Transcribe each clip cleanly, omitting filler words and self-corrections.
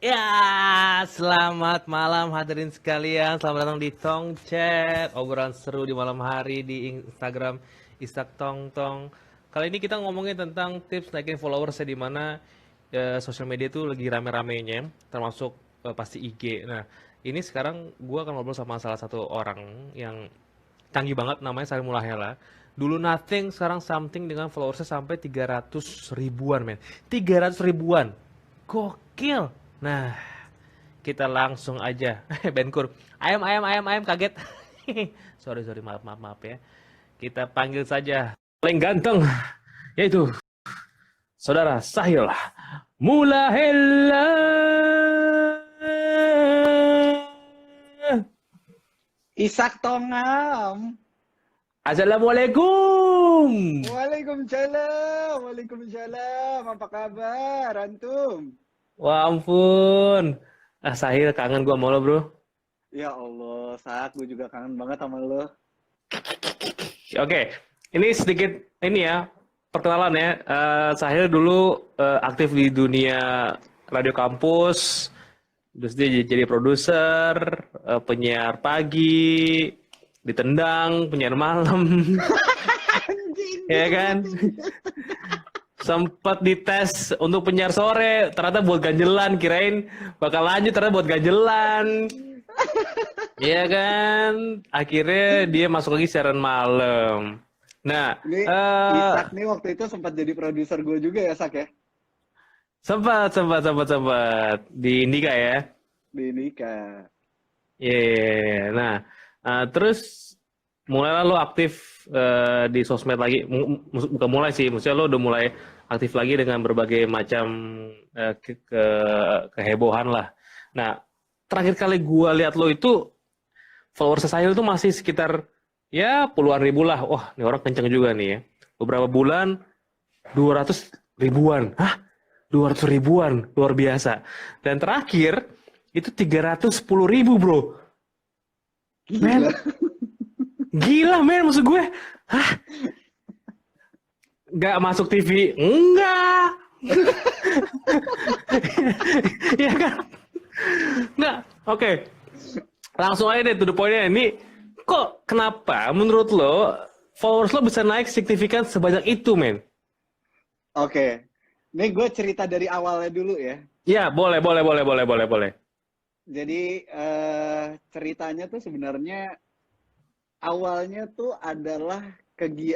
Ya, selamat malam hadirin sekalian. Selamat datang di Tong Chat, obrolan seru di malam hari di Instagram Isak Tong Tong. Kali ini kita ngomongin tentang tips naikin followers di mana sosial media itu lagi rame-ramenya, termasuk pasti IG. Nah, ini sekarang gua akan ngobrol sama salah satu orang yang canggih banget, namanya Salim Mulahela. Dulu nothing, sekarang something dengan followersnya sampai 300 ribuan, men. 300 ribuan. Gokil. Nah, kita langsung aja. Benkur. Ayam, ayam, ayam, ayam, kaget. Sorry, sorry, maaf, maaf, maaf ya. Kita panggil saja paling ganteng, yaitu Saudara Sahil Mulahela. Isak Tongam. Assalamualaikum. Waalaikumsalam. Waalaikumsalam. Apa kabar, antum? Wah ampun. Sahil kangen gua sama lo, bro. Ya Allah, Sak, gue juga kangen banget sama lo. Oke, ini sedikit ini ya perkenalan ya. Sahil dulu aktif di dunia radio kampus, terus dia jadi produser, penyiar pagi, ditendang, penyiar malam, Anjing. ya kan? Sempat dites untuk penyiar sore, ternyata buat ganjelan, kirain bakal lanjut, ternyata buat ganjelan. Iya kan? Akhirnya dia masuk lagi siaran malam. Nah, Nih, Isak nih waktu itu sempat jadi produser gue juga ya, Sak ya? sempat di Indika ya. Di Nika. Iya. Nah, terus mulailah lo aktif di sosmed lagi. Bukan mulai sih, maksudnya lo udah mulai aktif lagi dengan berbagai macam kehebohan lah. Nah, terakhir kali gua lihat lo itu followers Sahil tuh masih sekitar ya puluhan ribu lah. Wah, ini orang kenceng juga nih ya. Beberapa bulan 200 ribuan. Hah? 200 ribuan, luar biasa. Dan terakhir itu 310 ribu, bro. Men, Gila. gila men, maksud gue. Hah? Nggak masuk TV? Enggak. Iya kan? Nggak. Oke. Langsung aja deh to the point-nya. Ini kok kenapa menurut lo followers lo bisa naik signifikan sebanyak itu, men? Oke. Nih gue cerita dari awalnya dulu ya. Ya, boleh. Jadi ceritanya tuh sebenarnya awalnya tuh adalah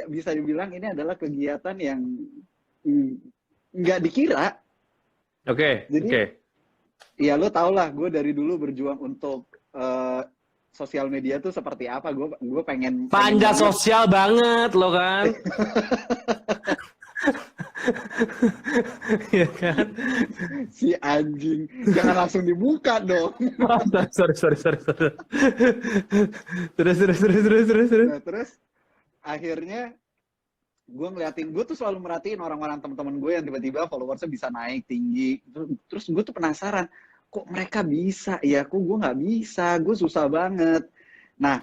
bisa dibilang ini adalah kegiatan yang mm, nggak dikira. Oke. Jadi ya lo tau lah, gue dari dulu berjuang untuk sosial media tuh seperti apa. Gue pengen Panja banget. sosial banget lo kan. Iya kan? Si anjing, jangan langsung dibuka dong. Sorry. Terus. Nah, terus akhirnya gue tuh selalu merhatiin orang-orang teman-teman gue yang tiba-tiba followersnya bisa naik tinggi. Terus gue tuh penasaran, kok mereka bisa ya, kok gue nggak bisa, gue susah banget. Nah,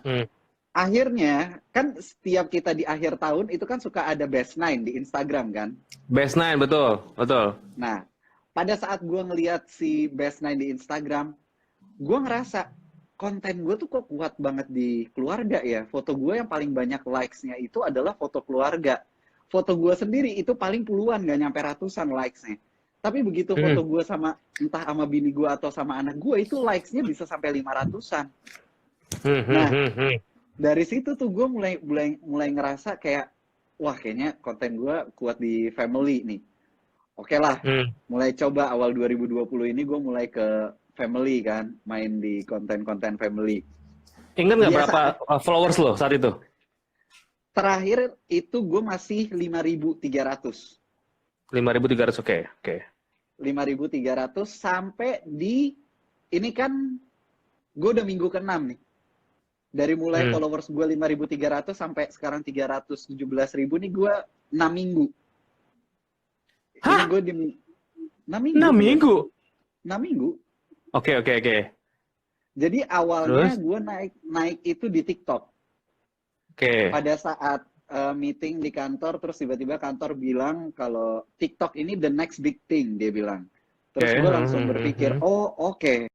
akhirnya kan setiap kita di akhir tahun itu kan suka ada best nine di Instagram kan. Best Nine, betul. Nah, pada saat gue ngeliat si best nine di Instagram, gue ngerasa konten gue tuh kok kuat banget di keluarga ya. Foto gue yang paling banyak likes-nya itu adalah foto keluarga. Foto gue sendiri itu paling puluhan, gak nyampe ratusan likes-nya. Tapi begitu foto gue sama, entah sama bini gue atau sama anak gue, itu likes-nya bisa sampai 500-an. Nah, dari situ tuh gue mulai ngerasa kayak, wah kayaknya konten gue kuat di family nih. Oke lah, mulai coba awal 2020 ini gue mulai ke family kan, main di konten-konten family. Ingat nggak Biasa, berapa followers lo saat itu? terakhir itu gue masih 5.300. 5.300, oke. 5.300 sampai di, ini kan gue udah minggu ke-6 nih. Dari mulai followers gue 5.300 sampai sekarang 317.000 nih, gue 6 minggu. Hah? Ini gue di 6 minggu. 6 minggu? 6 minggu. Oke. Jadi awalnya Terus? gue naik itu di TikTok. Oke. Pada saat meeting di kantor, terus tiba-tiba kantor bilang kalau TikTok ini the next big thing, dia bilang. Oke. Terus gue langsung berpikir, oh oke.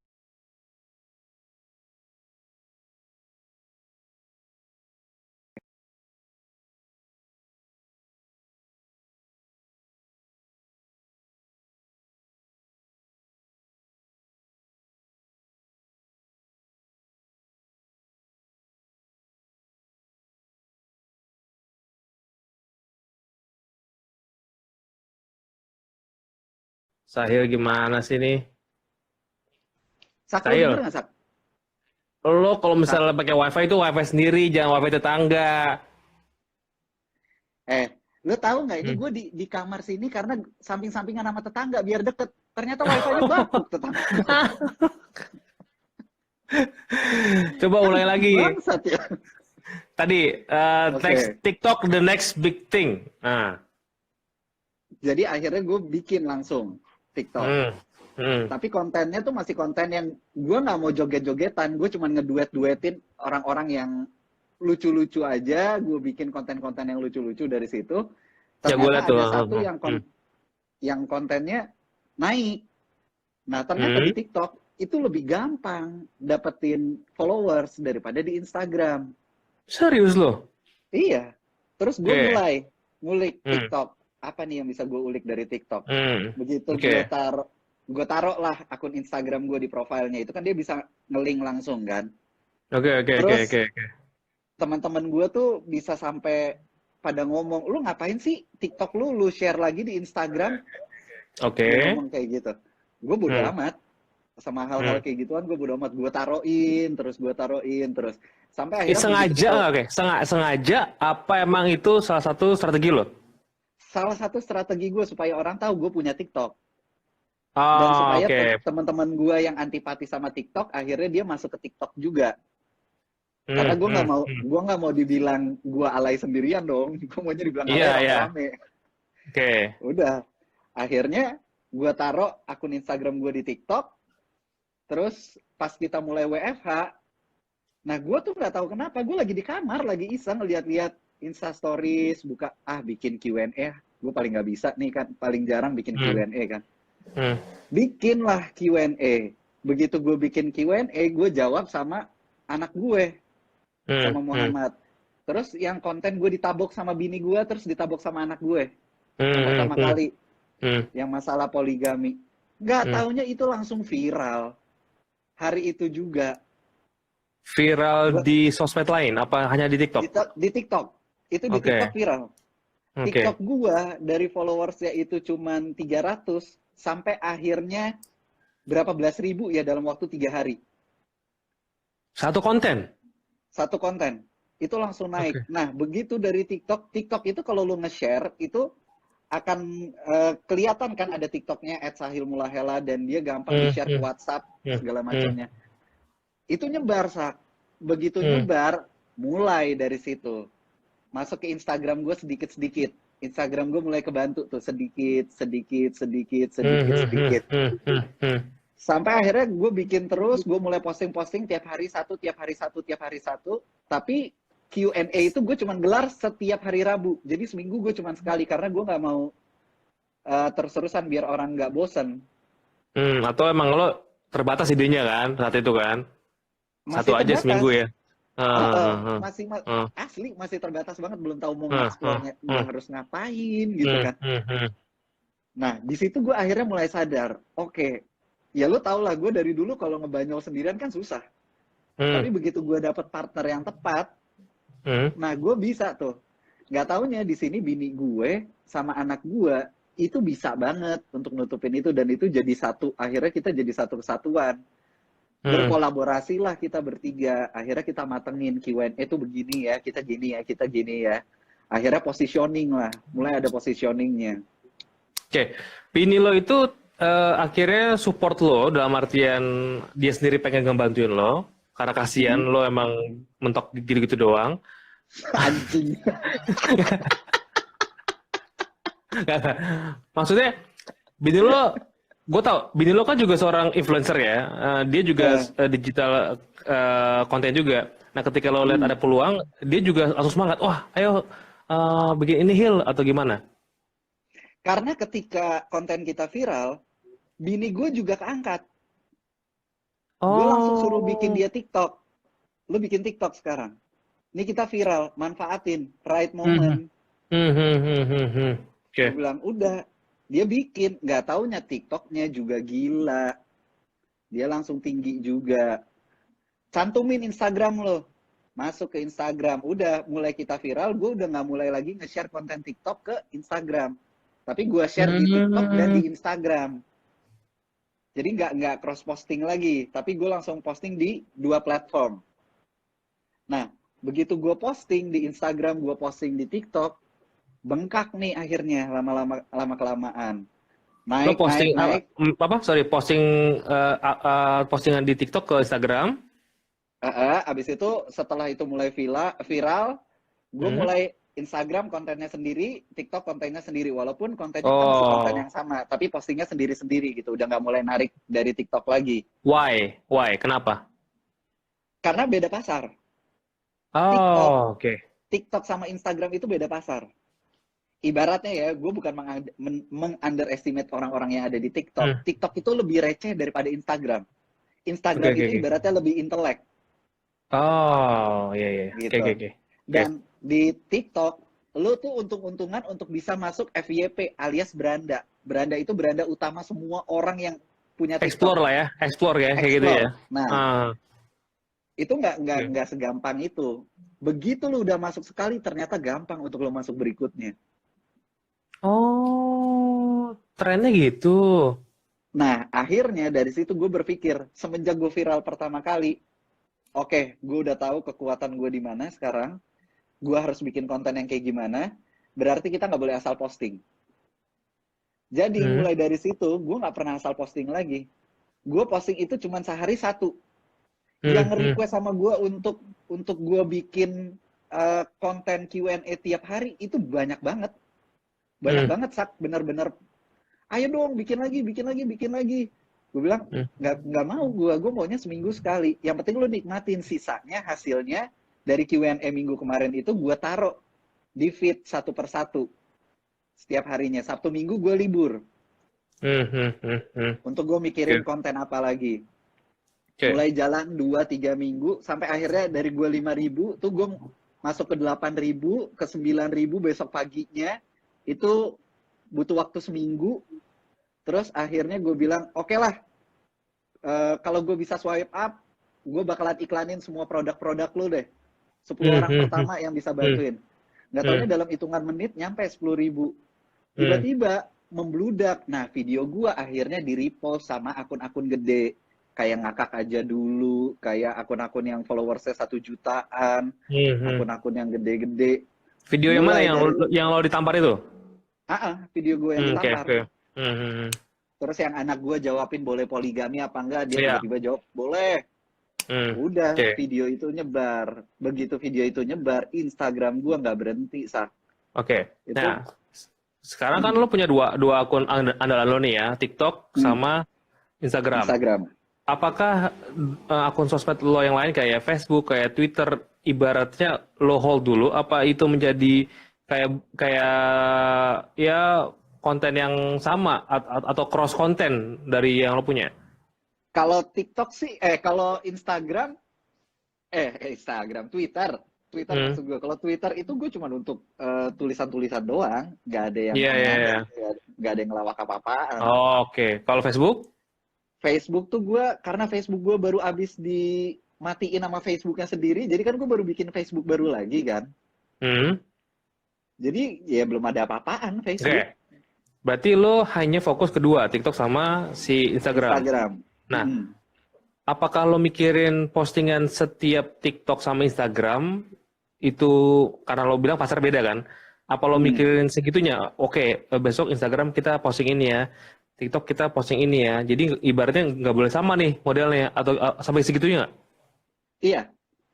Sahil gimana sih nih? Sak, lo Sahil, denger nggak, Sak? lo kalau Sak, misalnya pakai wifi itu wifi sendiri, jangan wifi tetangga. lo tahu nggak ini Hmm. gue di kamar sini karena samping-sampingan sama tetangga biar deket. Ternyata wifi-nya bapuk tetangga. Coba Kan ulangi lagi. bangsat ya. Tadi next Oke. TikTok the next big thing. Nah. Jadi akhirnya gue bikin langsung TikTok. Hmm. Hmm. Tapi kontennya tuh masih konten yang gue nggak mau joget-jogetan. Gue cuma ngeduet-duetin orang-orang yang lucu-lucu aja. Gue bikin konten-konten yang lucu-lucu dari situ. Ya gue Ternyata liat tuh. ada satu yang kontennya naik. Nah, ternyata Hmm. di TikTok itu lebih gampang dapetin followers daripada di Instagram. Serius lo? Iya. Terus gue Oke. mulai ngulik Hmm. TikTok. Apa nih yang bisa gue ulik dari TikTok? Hmm. Begitu Oke. gue taruh lah akun Instagram gue di profilnya itu kan dia bisa nge-link langsung kan. Oke. Oke. Oke. Terus Oke. Oke. teman-teman gue tuh bisa sampai pada ngomong, lu ngapain sih TikTok lu share lagi di Instagram? Dia Oke. ngomong kayak gitu. Gue bodo Hmm. amat sama Hmm. hal-hal kayak gituan, gue bodo amat. Gue taruhin terus sampai akhirnya begitu Sengaja nggak, oke? Sengaja apa emang itu salah satu strategi lo? salah satu strategi gue supaya orang tahu gue punya TikTok. Dan Oh, supaya oke. teman-teman gue yang antipati sama TikTok akhirnya dia masuk ke TikTok juga. Karena Hmm. Hmm. Hmm. gue nggak mau dibilang gue alay sendirian dong. Gue maunya dibilang Iya, alay iya. rame-rame. Oke. Udah. Akhirnya gue taruh akun Instagram gue di TikTok. Terus pas kita mulai WFH, nah gue tuh nggak tahu kenapa gue lagi di kamar, lagi iseng lihat-lihat Insta Stories, buka bikin Q&A. Gue paling nggak bisa nih kan, paling jarang bikin Hmm. Q&A kan. Hmm. Bikinlah Q&A. Begitu gue bikin Q&A, gue jawab sama anak gue. Hmm. Sama Muhammad. Terus yang konten gue ditabok sama bini gue, terus ditabok sama anak gue. Yang Hmm. pertama Hmm. kali, Hmm. yang masalah poligami. Nggak Hmm. taunya itu langsung viral. Hari itu juga. Viral Gua, di sosmed lain? Apa hanya di TikTok? di TikTok. Itu di Oke. TikTok viral. Oke. TikTok gue dari followersnya itu cuman 300, sampai akhirnya berapa belas ribu ya dalam waktu 3 hari. Satu konten? Satu konten. Itu langsung naik. Oke. Nah, begitu dari TikTok, TikTok itu kalau lu nge-share, itu akan kelihatan kan ada TikToknya @sahilmulahela dan dia gampang Hmm. di-share ke Hmm. WhatsApp Hmm. segala Hmm. macamnya. Itu nyebar, Sak. Begitu Hmm. nyebar, mulai dari situ. Masuk ke Instagram gue sedikit-sedikit. Instagram gue mulai kebantu tuh sedikit, sedikit, sedikit, Hmm. sedikit, Hmm. sedikit. Hmm. Hmm. Hmm. Sampai akhirnya gue bikin terus, gue mulai posting-posting tiap hari satu, tiap hari satu, tiap hari satu. Tapi Q&A itu gue cuma gelar setiap hari Rabu. Jadi seminggu gue cuma sekali karena gue nggak mau terus-terusan biar orang nggak bosen. Hmm. Atau emang lo terbatas idenya kan saat itu kan? Masih Satu aja terbatas. seminggu ya? Asli masih terbatas banget, belum tahu mau Hmm. Hmm. nge-explore-nya Hmm. harus ngapain gitu Hmm. kan. Hmm. Nah, di situ gue akhirnya mulai sadar, oke, ya lo tau lah gue dari dulu kalau ngebanyol sendirian kan susah. Hmm. Tapi begitu gue dapet partner yang tepat, Hmm. nah gue bisa tuh. Nggak taunya di sini bini gue sama anak gue itu bisa banget untuk nutupin itu dan itu jadi satu. Akhirnya kita jadi satu kesatuan. Hmm. Berkolaborasi lah kita bertiga. Akhirnya kita matengin Q&A itu begini ya, kita gini ya, kita gini ya. Akhirnya positioning lah, mulai ada positioningnya. Oke, bini lo itu akhirnya support lo dalam artian dia sendiri pengen ngebantuin lo karena kasihan lo emang mentok gitu-gitu doang. Anjing. Maksudnya bini lo, gue tau bini lo kan juga seorang influencer ya. Dia juga digital konten juga. Nah ketika lo lihat ada peluang, dia juga langsung semangat. Wah, ayo bikin ini Hil atau gimana? Karena ketika konten kita viral, Bini gue juga keangkat. Gue langsung suruh bikin Oh. dia TikTok. Lu bikin TikTok sekarang. Ini kita viral, manfaatin, right Mhm. moment. Gue Oke. bilang, udah. Dia bikin, nggak taunya TikToknya juga gila. Dia langsung tinggi juga. Cantumin Instagram lo. Masuk ke Instagram. Udah, mulai kita viral, gue udah nggak mulai lagi nge-share konten TikTok ke Instagram. Tapi gue share di TikTok dan Hmm. di Instagram. Jadi nggak cross posting lagi, tapi gue langsung posting di dua platform. Nah, begitu gue posting di Instagram, gue posting di TikTok, bengkak nih akhirnya lama kelamaan. Lo Naik naik posting naik. apa? Sorry, posting postingan di TikTok ke Instagram. Abis itu setelah itu mulai viral, gue Hmm. mulai Instagram kontennya sendiri, TikTok kontennya sendiri. Walaupun kontennya kan masih konten Oh, yang sama, tapi postingnya sendiri-sendiri gitu. Udah nggak mulai narik dari TikTok lagi. why? Why? Kenapa? Karena beda pasar. TikTok, Oh, oke. TikTok sama Instagram itu beda pasar. Ibaratnya ya, gue bukan meng-underestimate orang-orang yang ada di TikTok. Hmm. TikTok itu lebih receh daripada Instagram. Oke, Instagram oke, itu oke. ibaratnya lebih intelek Oh, iya, iya. Oke, gitu. oke, oke. Oke. Dan di TikTok, lu tuh untung-untungan untuk bisa masuk FYP alias beranda. Beranda itu beranda utama semua orang yang punya TikTok. Explore lah ya, explore ya, kayak gitu ya. Explore. Nah, Ah, itu oke. nggak segampang itu. Begitu lu udah masuk sekali, ternyata gampang untuk lu masuk berikutnya. Oh, trennya gitu. Nah, akhirnya dari situ gue berpikir, semenjak gue viral pertama kali, oke, gue udah tahu kekuatan gue di mana sekarang, gue harus bikin konten yang kayak gimana, berarti kita nggak boleh asal posting. Jadi Hmm. mulai dari situ, gue nggak pernah asal posting lagi. Gue posting itu cuma sehari satu. Hmm. Yang Hmm. request sama gue untuk gue bikin konten Q&A tiap hari itu banyak Hmm. banget sak, bener-bener. Ayo dong, bikin lagi, bikin lagi, bikin lagi. Gue bilang Hmm. nggak mau gue maunya seminggu sekali. Yang penting lu nikmatin, sisanya hasilnya dari Q&A minggu kemarin itu gue taruh di feed satu persatu setiap harinya. Sabtu Minggu gue libur Hmm. Hmm. Hmm. Hmm. untuk gue mikirin Oke. konten apa lagi. Oke. Mulai jalan 2-3 minggu sampai akhirnya dari gue 5.000 tuh gue masuk ke 8.000 ke 9.000 besok paginya. Itu butuh waktu seminggu. Terus akhirnya gue bilang oke lah, kalau gue bisa swipe up, gue bakalan iklanin semua produk-produk lu deh. 10 Hmm. orang Hmm. Hmm. pertama yang bisa Hmm. bantuin. Nggak Hmm. taunya dalam hitungan menit nyampe 10.000. Hmm. Tiba-tiba membludak. Nah, video gue akhirnya di-repost sama akun-akun gede. Kayak ngakak aja dulu, kayak akun-akun yang followersnya 1 jutaan, Hmm. Hmm. akun-akun yang gede-gede. Video yang mana Mulai dari, yang lo ditampar itu? video gue yang Hmm. Oke, ditampar. oke. Hmm. Hmm. Hmm. Terus yang anak gue jawabin boleh poligami apa enggak, dia Iya. tiba-tiba jawab, boleh. Hmm. Udah, Oke. video itu nyebar. Begitu video itu nyebar, Instagram gue nggak berhenti, Sak. Oke. Itu, Nah, sekarang kan hmm, lo punya dua akun andalan lo nih ya, TikTok hmm, sama Instagram. Instagram. Apakah akun sosmed lo yang lain kayak Facebook, kayak Twitter, ibaratnya lo hold dulu, apa itu menjadi kayak kayak ya konten yang sama atau cross konten dari yang lo punya? Kalau TikTok sih, kalau Instagram, Instagram, Twitter Hmm. maksud gue. Kalau Twitter itu gue cuma untuk tulisan-tulisan doang, nggak ada yang Iya, iya, aneh-aneh, iya. nggak ada yang ngelawak apa-apaan. Oh, oke. Kalau Facebook? Facebook tuh gue, karena Facebook gue baru abis dimatiin sama Facebooknya sendiri, jadi kan gue baru bikin Facebook baru lagi kan. Hmm. Jadi ya belum ada apa-apaan Oke. Facebook, Berarti lo hanya fokus kedua, TikTok sama si Instagram. Instagram. Nah, Mm-mm. apakah lo mikirin postingan setiap TikTok sama Instagram itu karena lo bilang pasar beda kan? Apa lo Mm. mikirin segitunya? Oke, besok Instagram kita posting ini ya, TikTok kita posting ini ya. Jadi ibaratnya nggak boleh sama nih modelnya atau sampai segitunya nggak? Iya,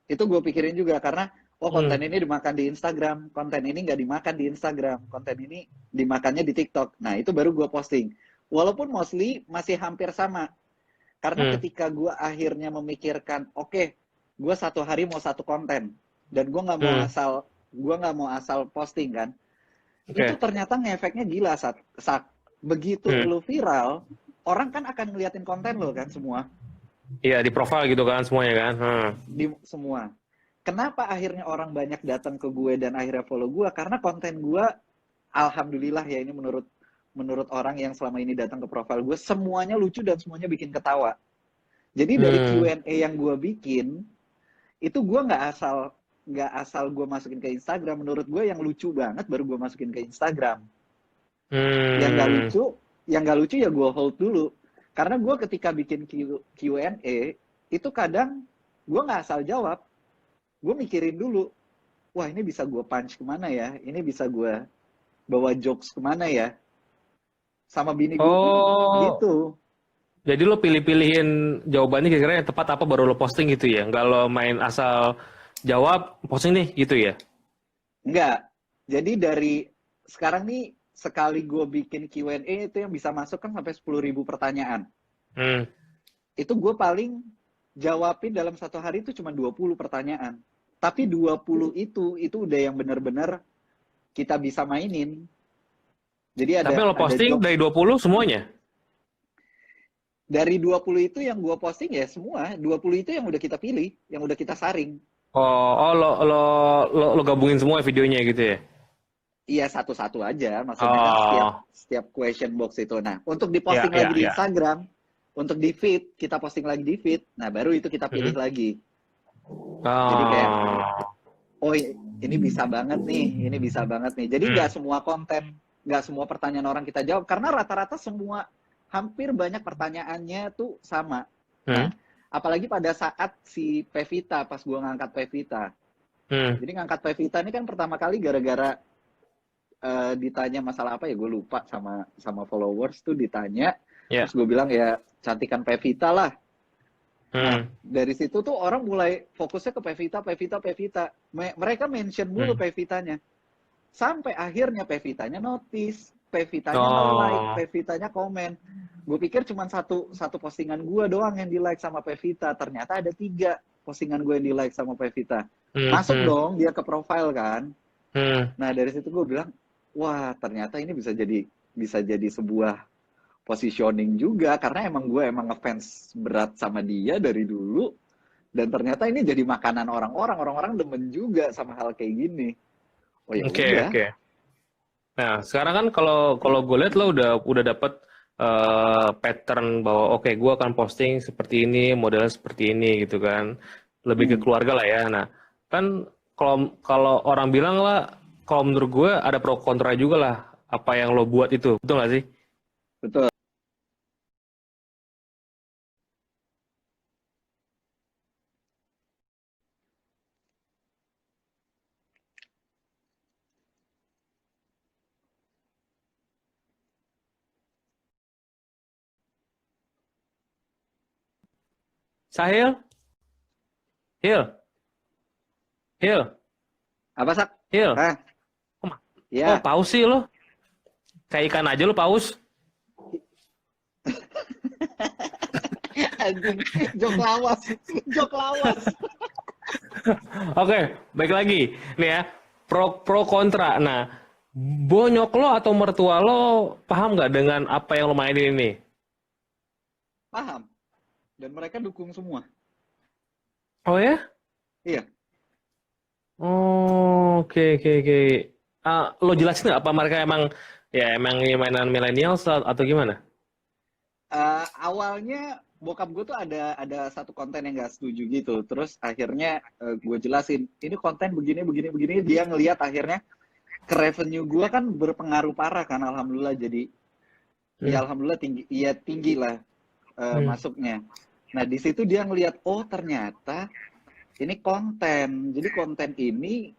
itu gue pikirin juga karena konten Hmm. ini dimakan di Instagram, konten ini nggak dimakan di Instagram, konten ini dimakannya di TikTok. Nah itu baru gue posting. Walaupun mostly masih hampir sama, karena Hmm. ketika gue akhirnya memikirkan, oke, gue satu hari mau satu konten dan Hmm. gue nggak mau asal posting kan. Itu Oke. ternyata ngefeknya gila saat begitu Hmm. lu viral, orang kan akan ngeliatin konten lo kan semua, Iya, di profile gitu kan semuanya kan. di semua. Kenapa akhirnya orang banyak datang ke gue dan akhirnya follow gue? Karena konten gue, alhamdulillah ya, ini menurut menurut orang yang selama ini datang ke profile gue, semuanya lucu dan semuanya bikin ketawa. Jadi dari Hmm. Q&A yang gue bikin, itu gue nggak asal gue masukin ke Instagram. Menurut gue yang lucu banget baru gue masukin ke Instagram. Yang nggak Hmm. lucu, yang nggak lucu ya gue hold dulu. Karena gue ketika bikin Q&A, itu kadang gue nggak asal jawab. Gue mikirin dulu, wah ini bisa gue punch kemana ya? Ini bisa gue bawa jokes kemana ya? Sama bini gue pun Oh, gitu. jadi lo pilih-pilihin jawabannya kira-kira yang tepat apa baru lo posting gitu ya? Nggak lo main asal jawab, posting nih gitu ya? Enggak. Jadi dari sekarang nih, sekali gue bikin Q&A itu yang bisa masuk kan sampai 10.000 pertanyaan. Hmm. Itu gue paling jawabin dalam satu hari itu cuma 20 pertanyaan. Tapi 20 itu udah yang benar-benar kita bisa mainin. Jadi Tapi yang lo ada posting jokes. dari 20 semuanya? Dari 20 itu yang gue posting ya semua. 20 itu yang udah kita pilih, yang udah kita saring. Oh, lo gabungin semua videonya gitu ya? Iya, satu-satu aja. Maksudnya kan setiap Oh, setiap question box itu. Nah, untuk ya, diposting ya, lagi di ya. Instagram, untuk di feed, kita posting lagi di feed. Nah, baru itu kita pilih Hmm. lagi. Jadi kayak, Oh, oh ini bisa banget nih, ini bisa banget nih. Jadi nggak hmm. semua konten, nggak semua pertanyaan orang kita jawab. Karena rata-rata semua, hampir banyak pertanyaannya tuh sama. Hmm. Nah, apalagi pada saat si Pevita, pas gua ngangkat Pevita. Hmm. Jadi ngangkat Pevita ini kan pertama kali gara-gara ditanya masalah apa ya, gue lupa, sama sama followers tuh ditanya, Ya. terus gue bilang ya cantikan Pevita lah. Nah, Hmm. dari situ tuh orang mulai fokusnya ke Pevita, Pevita, Pevita. Mereka mention mulu Hmm. Pevitanya. Sampai akhirnya Pevitanya notice, Pevitanya nge-like, Oh. Pevitanya komen. Gue pikir cuma satu satu postingan gue doang yang di-like sama Pevita. Ternyata ada 3 postingan gue yang di-like sama Pevita. Hmm. Masuk Hmm. dong dia ke profile kan. Hmm. Nah, dari situ gue bilang, wah ternyata ini bisa jadi sebuah positioning juga, karena emang gue emang ngefans berat sama dia dari dulu, dan ternyata ini jadi makanan orang-orang demen juga sama hal kayak gini. Oh ya Oke, udah. oke. Nah, sekarang kan kalau kalau gue lihat lo udah dapet pattern bahwa oke, gue akan posting seperti ini, modelnya seperti ini gitu kan. Lebih ke Hmm, keluarga lah ya. Nah, kan kalau kalau orang bilang lah, kalau menurut gue ada pro kontra juga lah apa yang lo buat itu. Betul nggak sih? betul. Sahil? Hil? Hil? Apa sak? Hil? Hah? Oh, oh, Ya. paus sih lo. Kayak ikan aja lo paus. Anjing, jok lawas, jok lawas. Oke, baik lagi. Nih ya, pro kontra. Nah, bonyok lo atau mertua lo paham nggak dengan apa yang lo mainin ini? Paham. Dan mereka dukung semua. Oh ya? Iya. Oh, oke, oke, oke. Lo jelasin nggak apa mereka emang ya emang ini mainan milenial atau gimana? Awalnya bokap gue tuh ada satu konten yang gak setuju gitu. Terus akhirnya gue jelasin, ini konten begini begini begini. Dia ngelihat akhirnya ke revenue gue kan berpengaruh parah kan, alhamdulillah. Jadi Hmm, ya alhamdulillah tinggi, ya tinggi lah hmm. masuknya. Nah di situ dia ngelihat, oh ternyata ini konten. Jadi konten ini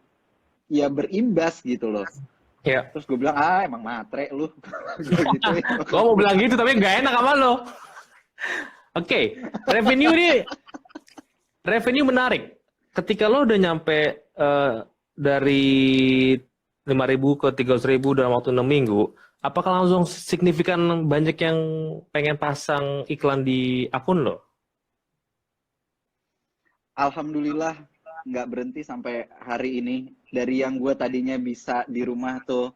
ya berimbas gitu loh. Ya, Terus gue bilang, ah emang matre lu. Gue gituin gue bokap mau gue. bilang gitu tapi nggak enak sama lo. Oke, revenue nih, revenue menarik. Ketika lo udah nyampe dari 5.000 ke 13.000 dalam waktu 6 minggu, apakah langsung signifikan banyak yang pengen pasang iklan di akun lo? Alhamdulillah nggak berhenti sampai hari ini. Dari yang gue tadinya bisa di rumah tuh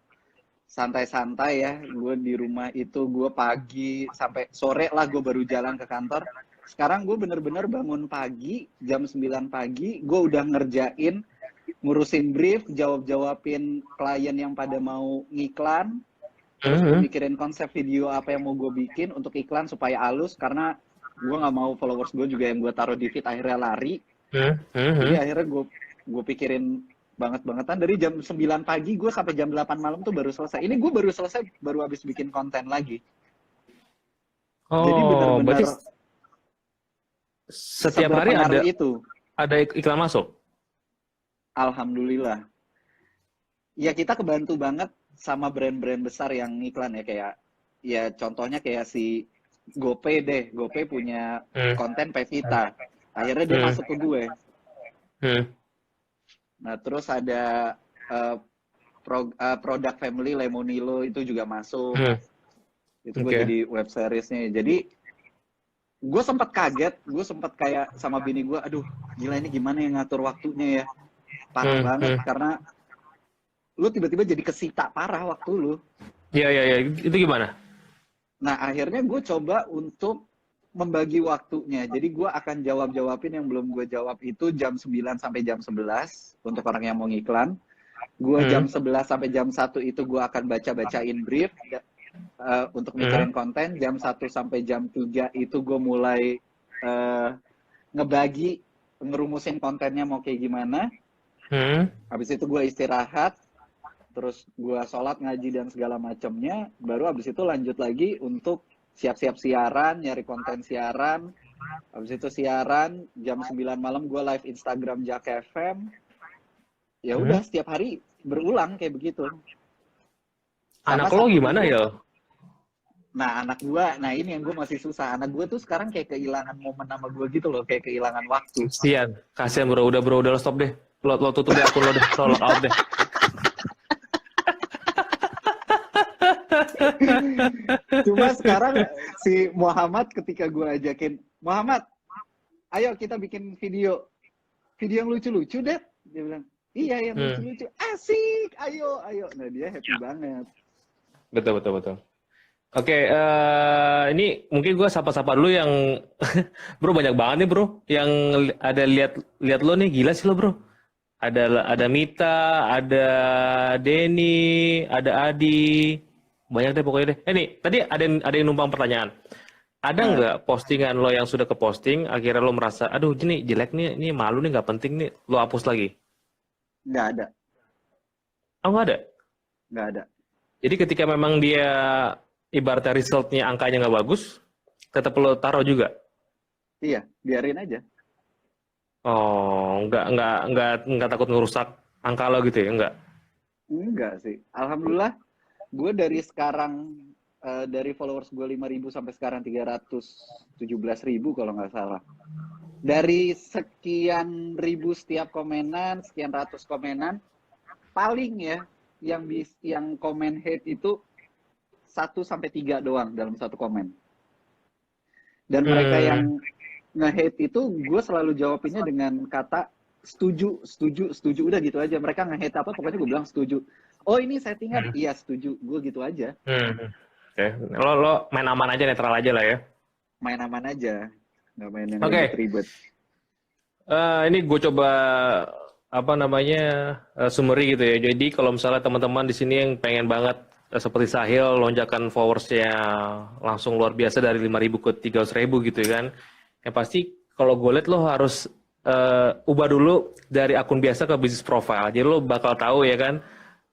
santai-santai ya. Gue di rumah itu gue pagi sampai sore lah gue baru jalan ke kantor. Sekarang gue bener-bener bangun pagi, jam 9 pagi, gue udah ngerjain, ngurusin brief, jawab-jawabin klien yang pada mau ngiklan, terus gue mikirin konsep video apa yang mau gue bikin untuk iklan supaya halus, karena gue nggak mau followers gue juga yang gue taruh di feed akhirnya lari. Jadi akhirnya gue pikirin banget-bangetan dari jam 9 pagi gue sampai jam 8 malam tuh baru selesai. Ini gue baru selesai, baru habis bikin konten lagi. Jadi Oh, berarti bener-bener setiap hari seberpengaruh itu. ada iklan masuk. Alhamdulillah. Ya kita kebantu banget sama brand-brand besar yang iklan ya, kayak ya contohnya kayak si GoPay deh. GoPay punya konten Pevita. Akhirnya dia masuk ke gue. Nah, terus ada produk family Lemonilo itu juga masuk. Itu gue jadi web seriesnya. Jadi gue sempat kaget, gue sempat kayak sama bini gue, aduh gila ini gimana yang ngatur waktunya ya. Parah banget karena lu tiba-tiba jadi kesita parah waktu lu. Iya. Itu gimana? Nah, akhirnya gue coba untuk membagi waktunya. Jadi gue akan jawab-jawabin yang belum gue jawab itu jam 9 sampai jam 11 untuk orang yang mau ngiklan. Gue jam 11 sampai jam 1 itu gue akan baca-bacain brief untuk mikirin konten. Jam 1 sampai jam 3 itu gue mulai ngebagi, ngerumusin kontennya mau kayak gimana. Habis itu gue istirahat, terus gue sholat, ngaji dan segala macamnya. Baru habis itu lanjut lagi untuk siap-siap siaran, nyari konten siaran. Habis itu siaran, jam 9 malam gue live Instagram Jak FM. Ya udah setiap hari berulang kayak begitu. Anak lo gimana ya? Nah, anak gue, nah ini yang gue masih susah. Anak gue tuh sekarang kayak kehilangan momen sama gue gitu loh, kayak kehilangan waktu. Kasian bro, udah lo stop deh. Lo tutup deh akun lo deh, lo log out deh. Cuma sekarang si Muhammad ketika gue ajakin, Muhammad, ayo kita bikin video yang lucu-lucu deh. Dia bilang, iya yang lucu-lucu, asik, ayo. Nah dia happy banget. Betul. Oke, ini mungkin gue sapa-sapa dulu yang, bro banyak banget nih bro, yang ada lihat lo nih, gila sih lo bro. Ada Mita, ada Denny, ada Adi, banyak deh pokoknya deh. Nih, tadi ada yang numpang pertanyaan. Ada nggak postingan lo yang sudah ke posting, akhirnya lo merasa, aduh ini jelek nih, ini malu nih, nggak penting nih, lo hapus lagi? Nggak ada. Oh nggak ada? Nggak ada. Jadi ketika memang dia ibaratnya resultnya angkanya nggak bagus, tetap lo taruh juga? Iya, biarin aja. Oh, nggak takut ngerusak angka lo gitu ya? Enggak sih. Alhamdulillah, gue dari sekarang, dari followers gue 5.000 sampai sekarang 317.000 kalau nggak salah. Dari sekian ribu setiap komenan, sekian ratus komenan, paling ya yang komen hate itu 1-3 doang dalam satu komen. Dan mereka yang nge-hate itu gue selalu jawabinnya dengan kata setuju, udah gitu aja. Mereka nge-hate apa pokoknya gue bilang setuju. Oh ini settingan, iya setuju, gue gitu aja. Oke. Lo main aman aja, netral aja lah ya. Main aman aja, nggak main yang ribet. Ini gue coba summary gitu ya. Jadi kalau misalnya teman-teman di sini yang pengen banget seperti Sahil lonjakan followersnya langsung luar biasa dari 5.000 ke 300.000 gitu kan. Yang pasti kalau gue lihat lo harus ubah dulu dari akun biasa ke bisnis profile. Jadi lo bakal tahu ya kan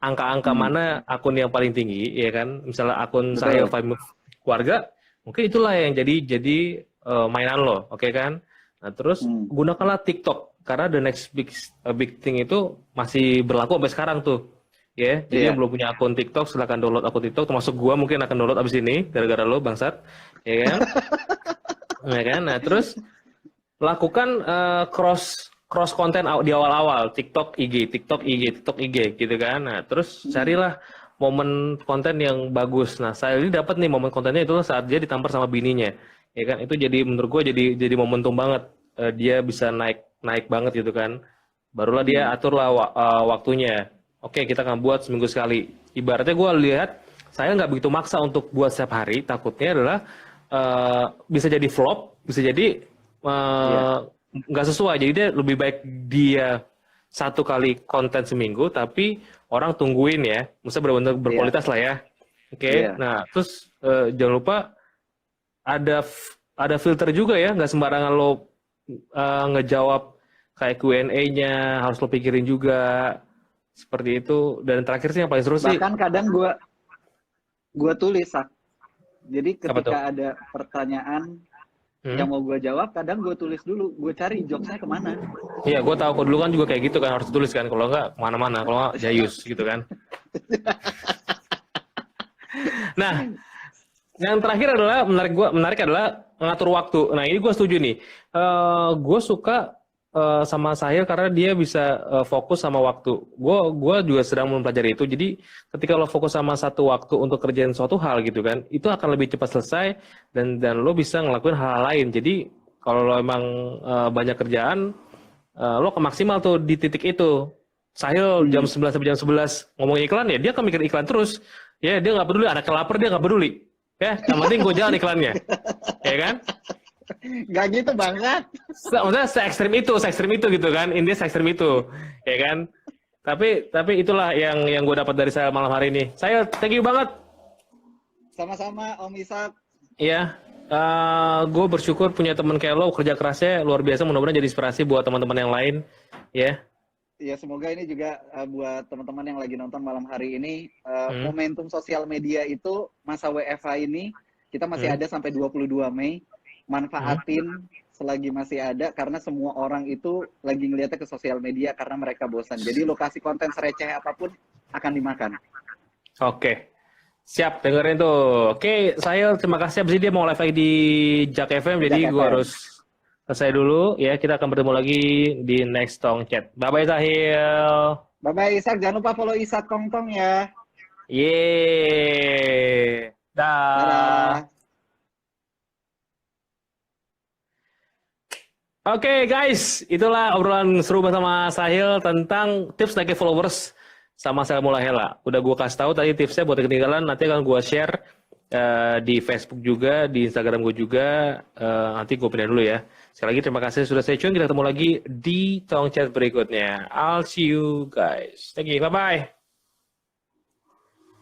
angka-angka mana akun yang paling tinggi ya kan. Misalnya akun Sahil Family Keluarga, mungkin itulah yang jadi mainan lo, oke kan? Nah terus gunakanlah TikTok karena the next big thing itu masih berlaku sampai sekarang tuh. Ya, jadi yang belum punya akun TikTok silakan download akun TikTok. Termasuk gua mungkin akan download abis ini gara-gara lo bangsat, ya kan? Ya kan? Nah terus lakukan cross konten di awal-awal, TikTok IG gitu kan. Nah terus carilah momen konten yang bagus. Nah saya ini dapat nih momen kontennya itu saat dia ditampar sama bininya, ya kan? Itu jadi menurut gue jadi momentum banget. Dia bisa naik banget gitu kan. Barulah dia aturlah waktunya. Oke, kita akan buat seminggu sekali. ibaratnya gue lihat saya nggak begitu maksa untuk buat setiap hari, takutnya adalah bisa jadi flop, bisa jadi Iya. nggak sesuai. Jadi dia lebih baik dia satu kali konten seminggu, tapi orang tungguin ya, maksudnya benar-benar Iya. berkualitas lah ya. Oke, Iya. nah terus jangan lupa ada filter juga ya, nggak sembarangan lo ngejawab kayak Q&A-nya, harus lo pikirin juga seperti itu. Dan terakhir sih yang paling seru sih, Bahkan kadang gua tulis, Sak. Jadi apa tuh? ketika ada pertanyaan Hmm? yang mau gue jawab, kadang gue tulis dulu, gue cari jokesnya kemana. Iya, gue tahu kok dulu kan juga kayak gitu kan, harus ditulis kan, kalau nggak kemana-mana, kalau nggak jayus gitu kan. Nah, yang terakhir adalah menarik adalah mengatur waktu. Nah, ini gue setuju nih. Gue suka sama Sahil karena dia bisa fokus sama waktu. Gue juga sedang mempelajari itu. Jadi ketika lo fokus sama satu waktu untuk kerjain suatu hal gitu kan, itu akan lebih cepat selesai dan lo bisa ngelakuin hal lain. Jadi kalau lo emang banyak kerjaan, lo akan maksimal tuh di titik itu. Sahil jam 9 sampai jam 11 ngomongin iklan ya, dia akan mikir iklan terus. Ya, dia nggak peduli, anaknya lapar dia nggak peduli. Ya, yang penting gue jalan iklannya. Ya kan? Gak gitu banget. Maksudnya se-ekstrim itu gitu kan. India se-ekstrim itu. Ya kan? Tapi itulah yang gue dapat dari saya malam hari ini. Saya thank you banget. Sama-sama Om Isak. Iya. Gue bersyukur punya teman kayak lo, kerja kerasnya luar biasa. Mudah-mudahan jadi inspirasi buat teman-teman yang lain. Ya. Ya semoga ini juga buat teman-teman yang lagi nonton malam hari ini, momentum sosial media itu masa WFH ini kita masih ada sampai 22 Mei. Manfaatin selagi masih ada karena semua orang itu lagi ngeliatnya ke sosial media karena mereka bosan. Jadi lokasi konten sereceh apapun akan dimakan. Oke. Siap, dengerin tuh. Oke, saya terima kasih. Abis ini dia mau live lagi di Jak FM, jadi Jak gue FM. harus selesai dulu. Ya, kita akan bertemu lagi di next Tong Chat. Bye-bye, Sahil. Bye-bye Isak, jangan lupa follow Isak Tongtong ya. Yeay. Dah. Dadah. Oke, guys, itulah obrolan seru bersama Sahil tentang tips naikin followers sama Sel Mulahela. Udah gue kasih tahu tadi tipsnya buat yang ketinggalan, nanti akan gue share di Facebook juga, di Instagram gue juga. Nanti gue pindah dulu ya. Sekali lagi terima kasih sudah stay tune. Kita ketemu lagi di Tong Chat berikutnya. I'll see you guys. Thank you. Bye-bye.